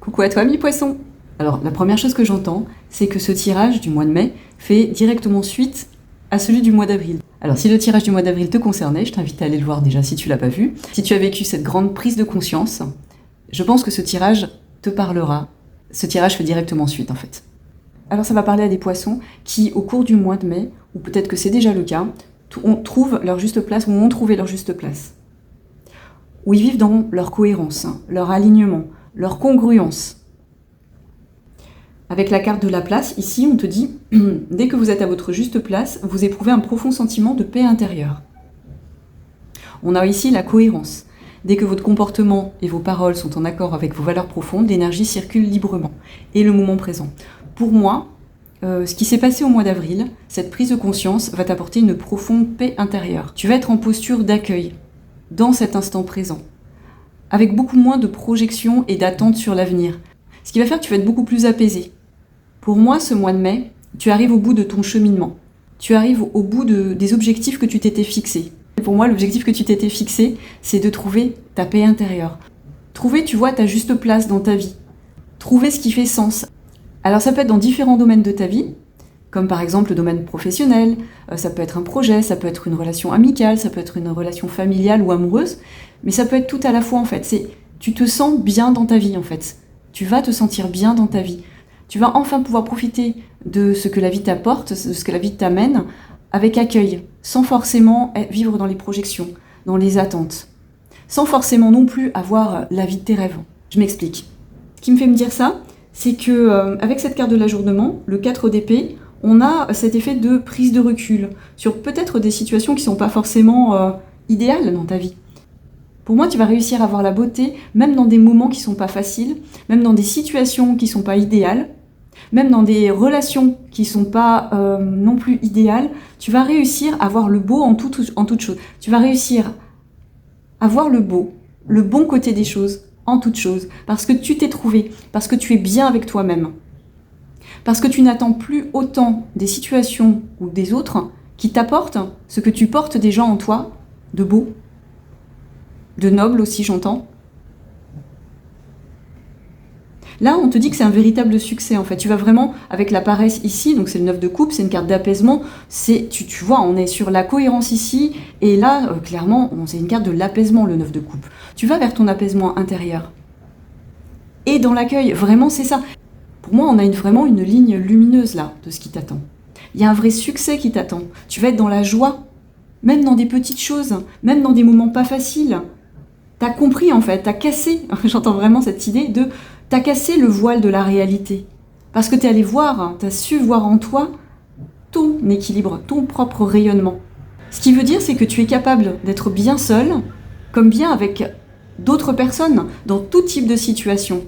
Coucou à toi, mi-poisson! Alors, la première chose que j'entends, c'est que ce tirage du mois de mai fait directement suite à celui du mois d'avril. Alors, si le tirage du mois d'avril te concernait, je t'invite à aller le voir déjà si tu l'as pas vu. Si tu as vécu cette grande prise de conscience, je pense que ce tirage te parlera. Ce tirage fait directement suite, en fait. Alors, ça va parler à des poissons qui, au cours du mois de mai, ou peut-être que c'est déjà le cas, trouvent leur juste place ou ont trouvé leur juste place. Où ils vivent dans leur cohérence, leur alignement, leur congruence. Avec la carte de la place, ici, on te dit, dès que vous êtes à votre juste place, vous éprouvez un profond sentiment de paix intérieure. On a ici la cohérence. Dès que votre comportement et vos paroles sont en accord avec vos valeurs profondes, l'énergie circule librement. Et le moment présent. Pour moi, ce qui s'est passé au mois d'avril, cette prise de conscience va t'apporter une profonde paix intérieure. Tu vas être en posture d'accueil, dans cet instant présent, avec beaucoup moins de projections et d'attentes sur l'avenir. Ce qui va faire que tu vas être beaucoup plus apaisé. Pour moi, ce mois de mai, tu arrives au bout de ton cheminement. Tu arrives au bout des objectifs que tu t'étais fixés. Pour moi, l'objectif que tu t'étais fixé, c'est de trouver ta paix intérieure. Trouver, tu vois, ta juste place dans ta vie. Trouver ce qui fait sens. Alors ça peut être dans différents domaines de ta vie, comme par exemple le domaine professionnel, ça peut être un projet, ça peut être une relation amicale, ça peut être une relation familiale ou amoureuse, mais ça peut être tout à la fois en fait. Tu te sens bien dans ta vie en fait. Tu vas te sentir bien dans ta vie. Tu vas enfin pouvoir profiter de ce que la vie t'apporte, de ce que la vie t'amène, avec accueil, sans forcément vivre dans les projections, dans les attentes, sans forcément non plus avoir la vie de tes rêves. Je m'explique. Ce qui me fait me dire ça, c'est que avec cette carte de l'ajournement, le 4 d'épée, on a cet effet de prise de recul sur peut-être des situations qui ne sont pas forcément idéales dans ta vie. Pour moi, tu vas réussir à voir la beauté, même dans des moments qui ne sont pas faciles, même dans des situations qui ne sont pas idéales, même dans des relations qui ne sont pas non plus idéales. Tu vas réussir à voir le beau en toute chose. Tu vas réussir à voir le beau, le bon côté des choses, en toute chose, parce que tu t'es trouvé, parce que tu es bien avec toi-même, parce que tu n'attends plus autant des situations ou des autres qui t'apportent ce que tu portes déjà en toi, de beau, de noble aussi, j'entends. Là, on te dit que c'est un véritable succès, en fait. Tu vas vraiment, avec la paresse ici, donc c'est le 9 de coupe, c'est une carte d'apaisement. Tu vois, on est sur la cohérence ici, et là, clairement, c'est une carte de l'apaisement, le 9 de coupe. Tu vas vers ton apaisement intérieur. Et dans l'accueil, vraiment, c'est ça. Pour moi, on a vraiment une ligne lumineuse, là, de ce qui t'attend. Il y a un vrai succès qui t'attend. Tu vas être dans la joie, même dans des petites choses, même dans des moments pas faciles. T'as compris, en fait, t'as cassé, j'entends vraiment cette idée de... T'as cassé le voile de la réalité. Parce que t'es allé voir, t'as su voir en toi ton équilibre, ton propre rayonnement. Ce qui veut dire, c'est que tu es capable d'être bien seul, comme bien avec d'autres personnes, dans tout type de situation.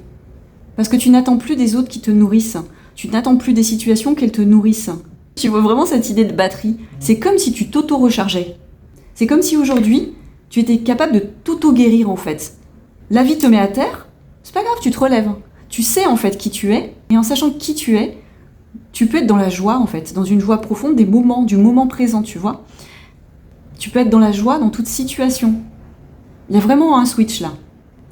Parce que tu n'attends plus des autres qui te nourrissent. Tu n'attends plus des situations qu'elles te nourrissent. Tu vois vraiment cette idée de batterie. C'est comme si tu t'auto-rechargeais. C'est comme si aujourd'hui, tu étais capable de t'auto-guérir en fait. La vie te met à terre, c'est pas grave, tu te relèves. Tu sais en fait qui tu es, et en sachant qui tu es, tu peux être dans la joie en fait, dans une joie profonde du moment présent, tu vois. Tu peux être dans la joie dans toute situation. Il y a vraiment un switch là.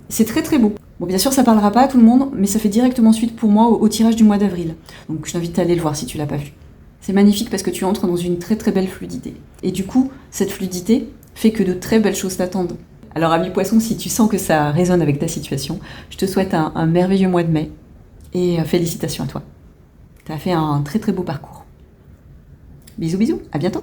C'est très très beau. Bon, bien sûr, ça parlera pas à tout le monde, mais ça fait directement suite pour moi au tirage du mois d'avril. Donc je t'invite à aller le voir si tu l'as pas vu. C'est magnifique parce que tu entres dans une très très belle fluidité. Et du coup, cette fluidité fait que de très belles choses t'attendent. Alors, ami poisson, si tu sens que ça résonne avec ta situation, je te souhaite un merveilleux mois de mai et félicitations à toi. Tu as fait un très très beau parcours. Bisous bisous, à bientôt.